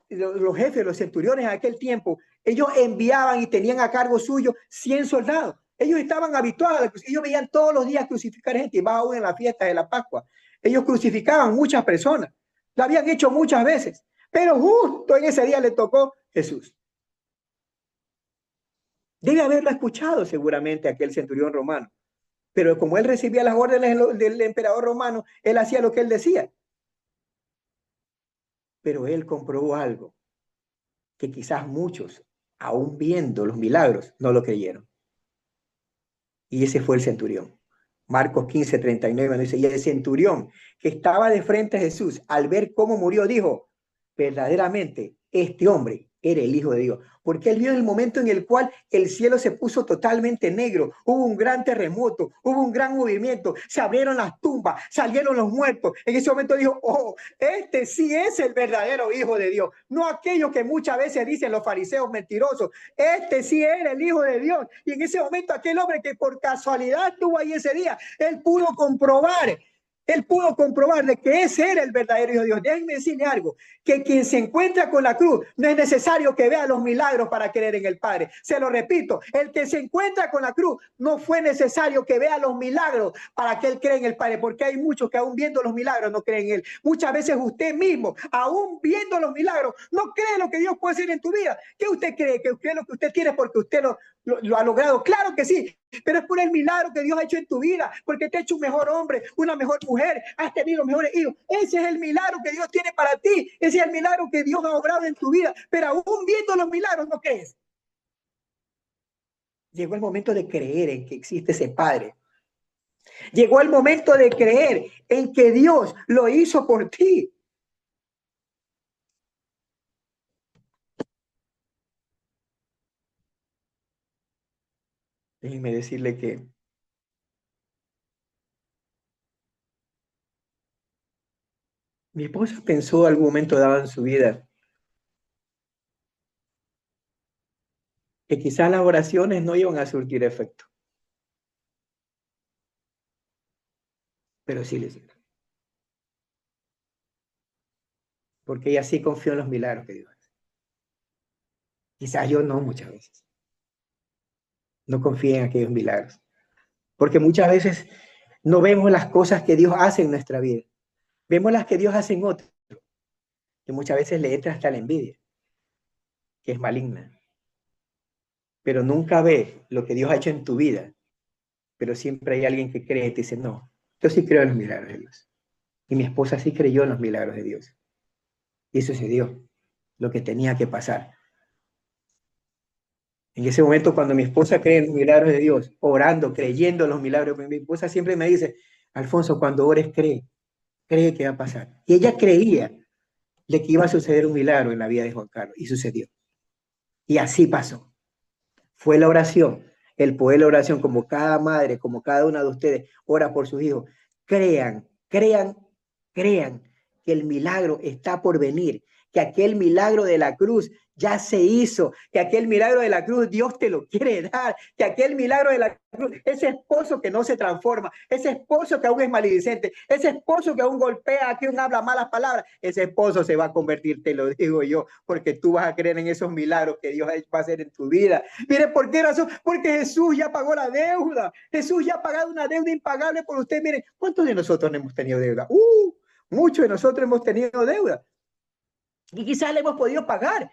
los centuriones en aquel tiempo, ellos enviaban y tenían a cargo suyo 100 soldados. Ellos estaban habituados a la crucifixión. Ellos veían todos los días crucificar gente, y más aún en la fiesta de la Pascua. Ellos crucificaban muchas personas. Lo habían hecho muchas veces. Pero justo en ese día le tocó Jesús. Debe haberlo escuchado seguramente aquel centurión romano. Pero como él recibía las órdenes del emperador romano, él hacía lo que él decía. Pero él comprobó algo que quizás muchos, aún viendo los milagros, no lo creyeron. Y ese fue el centurión. Marcos 15:39 dice, y el centurión que estaba de frente a Jesús, al ver cómo murió, dijo, verdaderamente este hombre era el Hijo de Dios, porque él vio el momento en el cual el cielo se puso totalmente negro, hubo un gran terremoto, hubo un gran movimiento, se abrieron las tumbas, salieron los muertos. En ese momento dijo, oh, este sí es el verdadero Hijo de Dios, no aquello que muchas veces dicen los fariseos mentirosos. Este sí era el Hijo de Dios. Y en ese momento aquel hombre que por casualidad estuvo ahí ese día, él pudo comprobar de que ese era el verdadero Hijo de Dios. Déjenme decirle algo, que quien se encuentra con la cruz no es necesario que vea los milagros para creer en el Padre. Se lo repito, el que se encuentra con la cruz no fue necesario que vea los milagros para que él cree en el Padre, porque hay muchos que aún viendo los milagros no creen en él. Muchas veces usted mismo, aún viendo los milagros, no cree lo que Dios puede hacer en tu vida. ¿Qué usted cree? ¿Que usted lo que usted tiene porque usted lo ha logrado? Claro que sí, pero es por el milagro que Dios ha hecho en tu vida, porque te ha hecho un mejor hombre, una mejor mujer, has tenido mejores hijos. Ese es el milagro que Dios tiene para ti, ese es el milagro que Dios ha obrado en tu vida, pero aún viendo los milagros no crees. Llegó el momento de creer en que existe ese Padre. Llegó el momento de creer en que Dios lo hizo por ti. Déjenme decirle que mi esposa pensó algún momento dado en su vida que quizás las oraciones no iban a surtir efecto, pero sí le hicieron, porque ella sí confió en los milagros que Dios hace. Quizás yo no, muchas veces no confío en aquellos milagros, porque muchas veces no vemos las cosas que Dios hace en nuestra vida, vemos las que Dios hace en otros, que muchas veces le entra hasta la envidia, que es maligna, pero nunca ve lo que Dios ha hecho en tu vida, pero siempre hay alguien que cree y te dice, no, yo sí creo en los milagros de Dios. Y mi esposa sí creyó en los milagros de Dios. Y sucedió lo que tenía que pasar. En ese momento, cuando mi esposa cree en los milagros de Dios, orando, creyendo en los milagros, mi esposa siempre me dice, Alfonso, cuando ores, cree que va a pasar. Y ella creía de que iba a suceder un milagro en la vida de Juan Carlos, y sucedió. Y así pasó. Fue la oración, el poder de la oración, como cada madre, como cada una de ustedes ora por sus hijos. Crean que el milagro está por venir, que aquel milagro de la cruz ya se hizo, que aquel milagro de la cruz Dios te lo quiere dar, que aquel milagro de la cruz, ese esposo que no se transforma, ese esposo que aún es maledicente, ese esposo que aún golpea, que aún habla malas palabras, ese esposo se va a convertir, te lo digo yo, porque tú vas a creer en esos milagros que Dios va a hacer en tu vida. Mire, ¿por qué razón? Porque Jesús ya pagó la deuda, Jesús ya ha pagado una deuda impagable por usted. Mire, ¿cuántos de nosotros no hemos tenido deuda? Muchos de nosotros hemos tenido deuda y quizás le hemos podido pagar.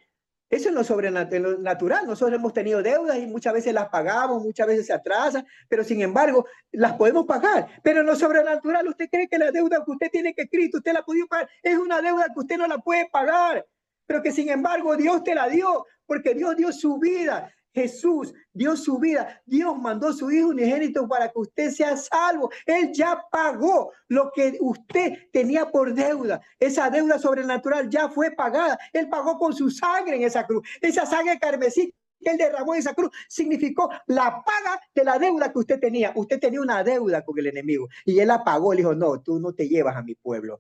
Eso es lo sobrenatural. Nosotros hemos tenido deudas y muchas veces las pagamos, muchas veces se atrasan, pero sin embargo las podemos pagar. Pero en lo sobrenatural, ¿usted cree que la deuda que usted tiene que Cristo, usted la ha podido pagar? Es una deuda que usted no la puede pagar, pero que sin embargo Dios te la dio, porque Dios dio su vida. Jesús dio su vida, Dios mandó su Hijo unigénito para que usted sea salvo. Él ya pagó lo que usted tenía por deuda. Esa deuda sobrenatural ya fue pagada. Él pagó con su sangre en esa cruz. Esa sangre carmesí que él derramó en esa cruz significó la paga de la deuda que usted tenía. Usted tenía una deuda con el enemigo y él la pagó. Le dijo, no, tú no te llevas a mi pueblo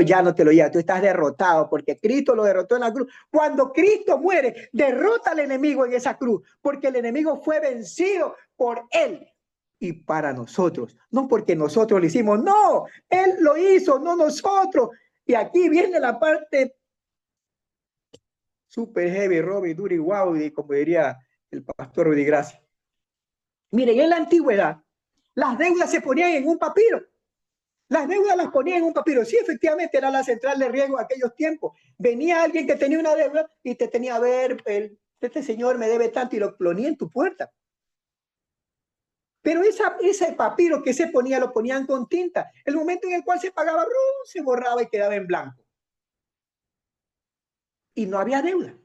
ya no te lo lleva, tú estás derrotado porque Cristo lo derrotó en la cruz. Cuando Cristo muere, derrota al enemigo en esa cruz, porque el enemigo fue vencido por él y para nosotros, no porque nosotros lo hicimos, no, él lo hizo, no nosotros. Y aquí viene la parte super heavy, Robbie, duri, wow, como diría el pastor Rudy Gracia. Miren, en la antigüedad, las deudas se ponían en un papiro. Las deudas las ponían en un papiro. Sí, efectivamente, era la central de riesgo de aquellos tiempos. Venía alguien que tenía una deuda y te tenía a ver, este señor me debe tanto y lo ponía en tu puerta. Pero ese papiro que se ponía, lo ponían con tinta. El momento en el cual se pagaba, se borraba y quedaba en blanco. Y no había deuda.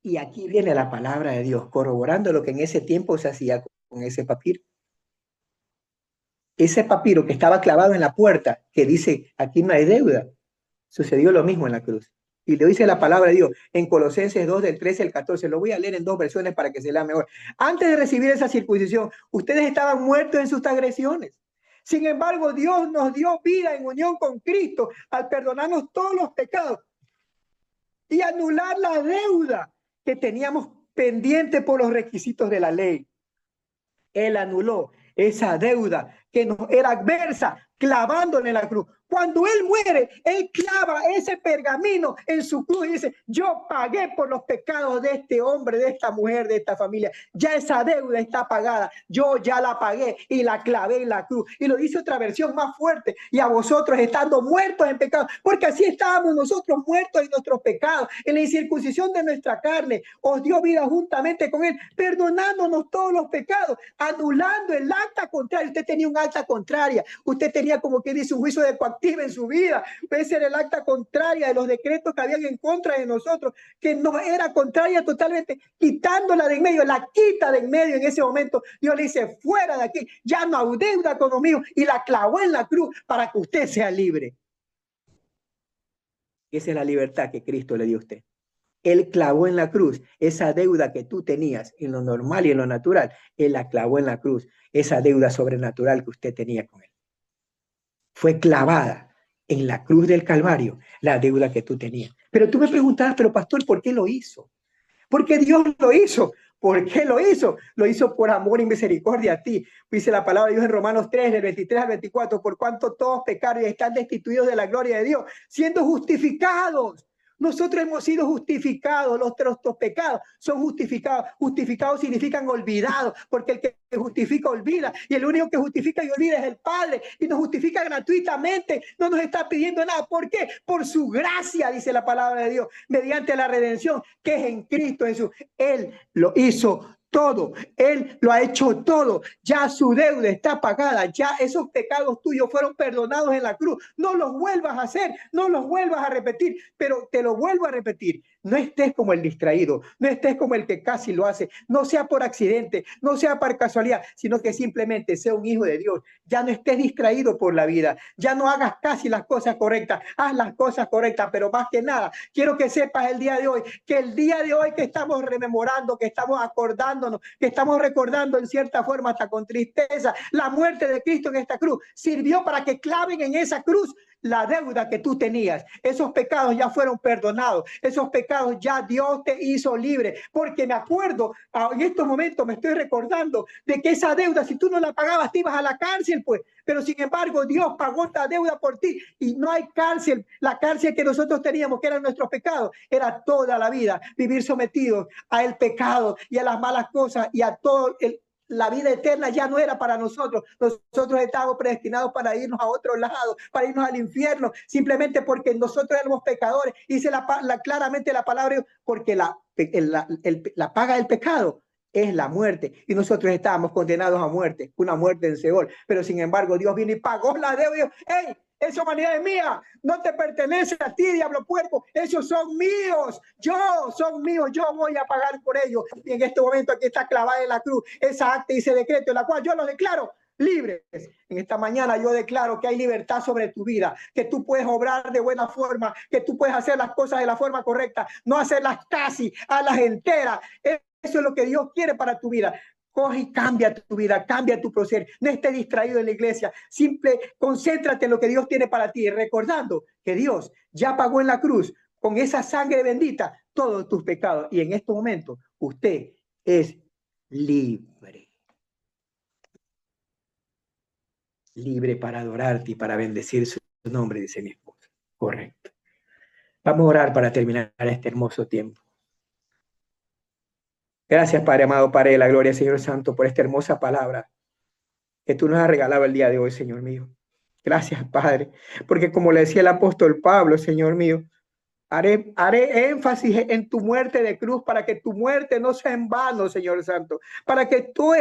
Y aquí viene la palabra de Dios, corroborando lo que en ese tiempo se hacía con ese papiro. Ese papiro que estaba clavado en la puerta, que dice, aquí no hay deuda, sucedió lo mismo en la cruz. Y le dice la palabra de Dios en Colosenses 2, del 13 al 14. Lo voy a leer en dos versiones para que se lea mejor. Antes de recibir esa circuncisión, ustedes estaban muertos en sus transgresiones. Sin embargo, Dios nos dio vida en unión con Cristo al perdonarnos todos los pecados y anular la deuda que teníamos pendiente por los requisitos de la ley. Él anuló esa deuda que nos era adversa, clavándole en la cruz. Cuando él muere, él clava ese pergamino en su cruz y dice, yo pagué por los pecados de este hombre, de esta mujer, de esta familia. Ya esa deuda está pagada. Yo ya la pagué y la clavé en la cruz. Y lo dice otra versión más fuerte. Y a vosotros estando muertos en pecado, porque así estábamos nosotros muertos en nuestros pecados, en la incircuncisión de nuestra carne, os dio vida juntamente con él, perdonándonos todos los pecados, anulando el acta contraria. Usted tenía un acta contraria. Usted tenía, como que dice, un juicio de coactiva en su vida. Puede ser el acta contraria de los decretos que habían en contra de nosotros, que no era contraria totalmente, quitándola de en medio, la quita de en medio en ese momento. Dios le dice, fuera de aquí, ya no hay deuda conmigo, y la clavó en la cruz para que usted sea libre. Esa es la libertad que Cristo le dio a usted. Él clavó en la cruz esa deuda que tú tenías en lo normal y en lo natural. Él la clavó en la cruz, esa deuda sobrenatural que usted tenía con él. Fue clavada en la cruz del Calvario la deuda que tú tenías. Pero tú me preguntabas, pero pastor, ¿por qué lo hizo? Porque Dios lo hizo. ¿Por qué lo hizo? Lo hizo por amor y misericordia a ti. Dice la palabra de Dios en Romanos 3, del 23 al 24, por cuanto todos pecaron y están destituidos de la gloria de Dios, siendo justificados. Nosotros hemos sido justificados, nuestros pecados son justificados. Justificados significan olvidados, porque el que justifica olvida, y el único que justifica y olvida es el Padre, y nos justifica gratuitamente, no nos está pidiendo nada. ¿Por qué? Por su gracia, dice la palabra de Dios, mediante la redención que es en Cristo Jesús. Él lo hizo todo, él lo ha hecho todo, ya su deuda está pagada, ya esos pecados tuyos fueron perdonados en la cruz. No los vuelvas a hacer, no los vuelvas a repetir, pero te lo vuelvo a repetir, no estés como el distraído, no estés como el que casi lo hace, no sea por accidente, no sea por casualidad, sino que simplemente sea un hijo de Dios. Ya no estés distraído por la vida, ya no hagas casi las cosas correctas, haz las cosas correctas, pero más que nada, quiero que sepas el día de hoy, que el día de hoy que estamos rememorando, que estamos acordando, que estamos recordando en cierta forma hasta con tristeza la muerte de Cristo en esta cruz, sirvió para que claven en esa cruz la deuda que tú tenías. Esos pecados ya fueron perdonados. Esos pecados ya Dios te hizo libre. Porque me acuerdo, en estos momentos me estoy recordando de que esa deuda, si tú no la pagabas, te ibas a la cárcel, pues. Pero sin embargo, Dios pagó esta deuda por ti y no hay cárcel. La cárcel que nosotros teníamos, que eran nuestros pecados, era toda la vida vivir sometidos a el pecado y a las malas cosas y a todo la vida eterna ya no era para nosotros. Nosotros estábamos predestinados para irnos a otro lado, para irnos al infierno, simplemente porque nosotros éramos pecadores. Dice claramente la palabra, porque la paga del pecado es la muerte, y nosotros estábamos condenados a muerte, una muerte en Seol. Pero sin embargo, Dios vino y pagó la deuda. ¡Ey! Esa humanidad es mía, no te pertenece a ti, diablo puerco, esos son míos, son míos, yo voy a pagar por ellos. Y en este momento aquí está clavada en la cruz esa acta y ese decreto, en la cual yo lo declaro libres. En esta mañana yo declaro que hay libertad sobre tu vida, que tú puedes obrar de buena forma, que tú puedes hacer las cosas de la forma correcta, no hacerlas casi, hazlas enteras. Eso es lo que Dios quiere para tu vida. Coge y cambia tu vida, cambia tu proceder. No estés distraído en la iglesia. Simple, concéntrate en lo que Dios tiene para ti, recordando que Dios ya pagó en la cruz con esa sangre bendita todos tus pecados. Y en este momento usted es libre. Libre para adorarte y para bendecir su nombre, dice mi esposa. Correcto. Vamos a orar para terminar este hermoso tiempo. Gracias, Padre amado, Padre de la gloria, Señor Santo, por esta hermosa palabra que tú nos has regalado el día de hoy, Señor mío. Gracias, Padre, porque como le decía el apóstol Pablo, Señor mío, haré énfasis en tu muerte de cruz para que tu muerte no sea en vano, Señor Santo. Para que tú,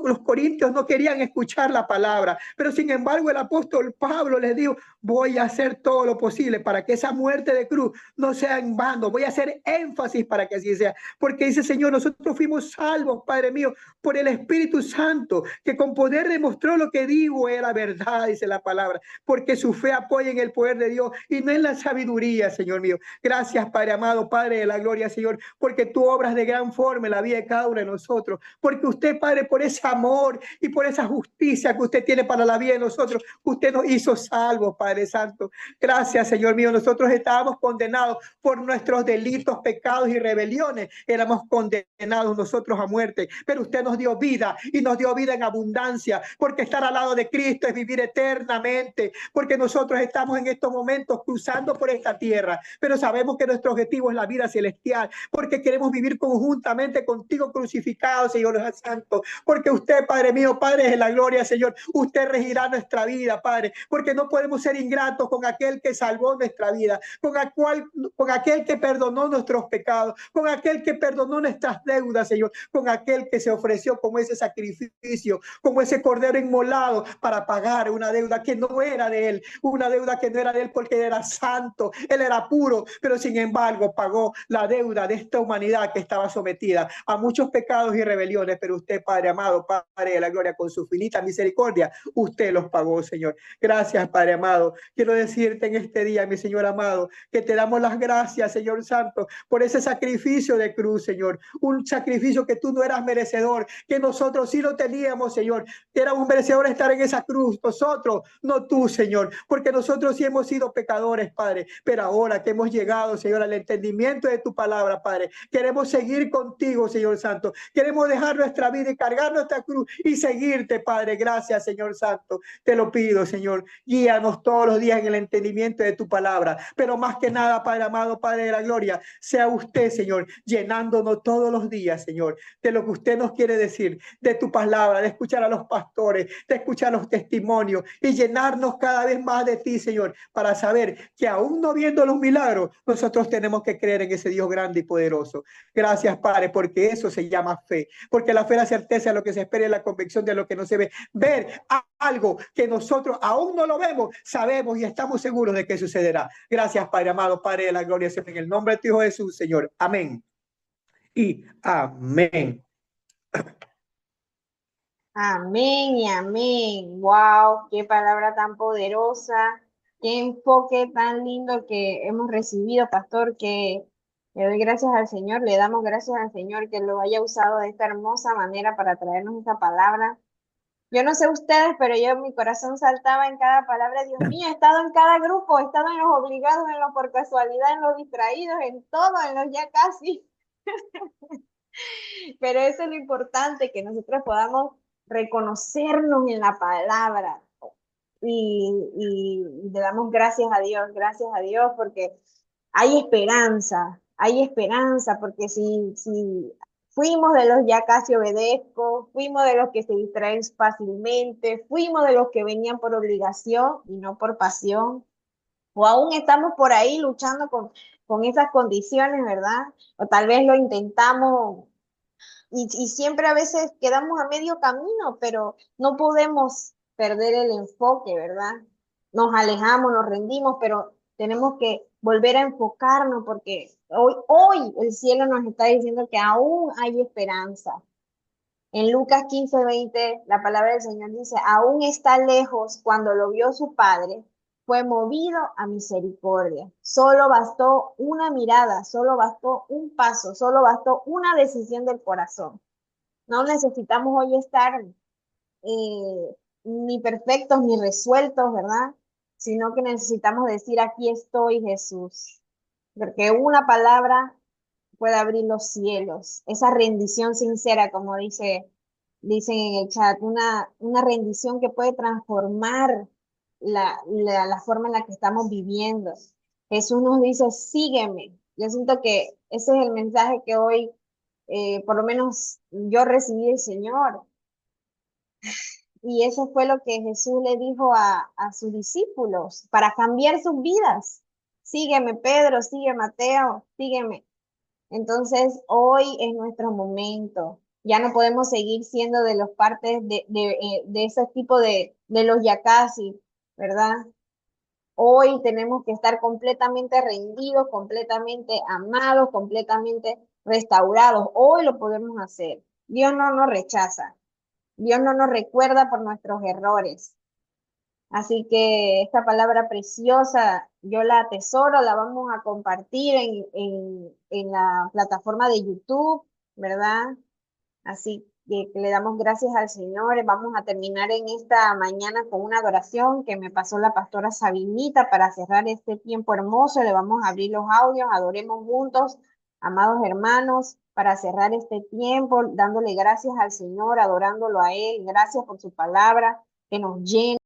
los corintios no querían escuchar la palabra, pero sin embargo el apóstol Pablo les dijo, voy a hacer todo lo posible para que esa muerte de cruz no sea en vano. Voy a hacer énfasis para que así sea. Porque dice, Señor, nosotros fuimos salvos, Padre mío, por el Espíritu Santo, que con poder demostró lo que digo era verdad, dice la palabra. Porque su fe apoya en el poder de Dios y no en la sabiduría, Señor mío. Gracias, Padre amado, Padre de la gloria, Señor, porque tú obras de gran forma en la vida de cada uno de nosotros, porque usted, Padre, por ese amor y por esa justicia que usted tiene para la vida de nosotros, usted nos hizo salvos, Padre Santo. Gracias, Señor mío, nosotros estábamos condenados por nuestros delitos, pecados y rebeliones, éramos condenados nosotros a muerte, pero usted nos dio vida y nos dio vida en abundancia, porque estar al lado de Cristo es vivir eternamente, porque nosotros estamos en estos momentos cruzando por esta tierra, pero sabemos que nuestro objetivo es la vida celestial, porque queremos vivir conjuntamente contigo crucificado, Señor Santo, porque usted, Padre mío, Padre de la gloria, Señor, usted regirá nuestra vida, Padre, porque no podemos ser ingratos con aquel que salvó nuestra vida, con aquel que perdonó nuestros pecados, con aquel que perdonó nuestras deudas, Señor, con aquel que se ofreció como ese sacrificio, como ese cordero inmolado para pagar una deuda que no era de él, una deuda que no era de él porque él era santo, él era puro, pero sin embargo pagó la deuda de esta humanidad que estaba sometida a muchos pecados y rebeliones, pero usted, Padre amado, Padre de la gloria, con su finita misericordia, usted los pagó, Señor. Gracias, Padre amado. Quiero decirte en este día, mi Señor amado, que te damos las gracias, Señor Santo, por ese sacrificio de cruz, Señor, un sacrificio que tú no eras merecedor, que nosotros sí lo teníamos, Señor, que éramos merecedores de estar en esa cruz, nosotros, no tú, Señor, porque nosotros sí hemos sido pecadores, Padre, pero ahora que hemos llegado, Señor, al entendimiento de tu palabra, Padre, queremos seguir contigo, Señor Santo, queremos dejar nuestra vida y cargar nuestra cruz y seguirte, Padre. Gracias, Señor Santo, te lo pido, Señor, guíanos todos los días en el entendimiento de tu palabra, pero más que nada, Padre amado, Padre de la gloria, sea usted, Señor, llenándonos todos los días, Señor, de lo que usted nos quiere decir, de tu palabra, de escuchar a los pastores, de escuchar los testimonios y llenarnos cada vez más de ti, Señor, para saber que aún no viendo los milagros, nosotros tenemos que creer en ese Dios grande y poderoso. Gracias, Padre, porque eso se llama fe, porque la fe es la certeza de lo que se espera y la convicción de lo que no se ve. Ver algo que nosotros aún no lo vemos, sabemos y estamos seguros de que sucederá. Gracias, Padre amado, Padre de la gloria, en el nombre de tu Hijo Jesús, Señor. Amén. Y amén. Amén y amén. Wow, qué palabra tan poderosa, qué enfoque tan lindo que hemos recibido, pastor, que le doy gracias al Señor, le damos gracias al Señor que lo haya usado de esta hermosa manera para traernos esta palabra. Yo no sé ustedes, pero yo mi corazón saltaba en cada palabra. Dios mío, he estado en cada grupo, he estado en los obligados, en los por casualidad, en los distraídos, en todo, en los ya casi. Pero eso es lo importante, que nosotros podamos reconocernos en la palabra. Y le damos gracias a Dios, porque hay esperanza, porque si fuimos de los ya casi obedezco, fuimos de los que se distraen fácilmente, fuimos de los que venían por obligación y no por pasión, o aún estamos por ahí luchando con esas condiciones, ¿verdad? O tal vez lo intentamos y siempre a veces quedamos a medio camino, pero no podemos perder el enfoque, ¿verdad? Nos alejamos, nos rendimos, pero tenemos que volver a enfocarnos porque hoy el cielo nos está diciendo que aún hay esperanza. En Lucas 15:20, la palabra del Señor dice, aún está lejos cuando lo vio su padre, fue movido a misericordia. Solo bastó una mirada, solo bastó un paso, solo bastó una decisión del corazón. No necesitamos hoy estar ni perfectos ni resueltos, ¿verdad? Sino que necesitamos decir, aquí estoy, Jesús. Porque una palabra puede abrir los cielos. Esa rendición sincera, como dicen en el chat, una rendición que puede transformar la forma en la que estamos viviendo. Jesús nos dice, sígueme. Yo siento que ese es el mensaje que hoy, por lo menos yo recibí del Señor. Y eso fue lo que Jesús le dijo a sus discípulos para cambiar sus vidas. Sígueme, Pedro, sigue Mateo, sígueme. Entonces, hoy es nuestro momento. Ya no podemos seguir siendo de los partes de ese tipo de los ya casi, ¿verdad? Hoy tenemos que estar completamente rendidos, completamente amados, completamente restaurados. Hoy lo podemos hacer. Dios no nos rechaza. Dios no nos recuerda por nuestros errores. Así que esta palabra preciosa, yo la atesoro, la vamos a compartir en la plataforma de YouTube, ¿verdad? Así que le damos gracias al Señor. Vamos a terminar en esta mañana con una adoración que me pasó la pastora Sabinita para cerrar este tiempo hermoso. Le vamos a abrir los audios, adoremos juntos, amados hermanos, para cerrar este tiempo, dándole gracias al Señor, adorándolo a Él. Gracias por su palabra que nos llena.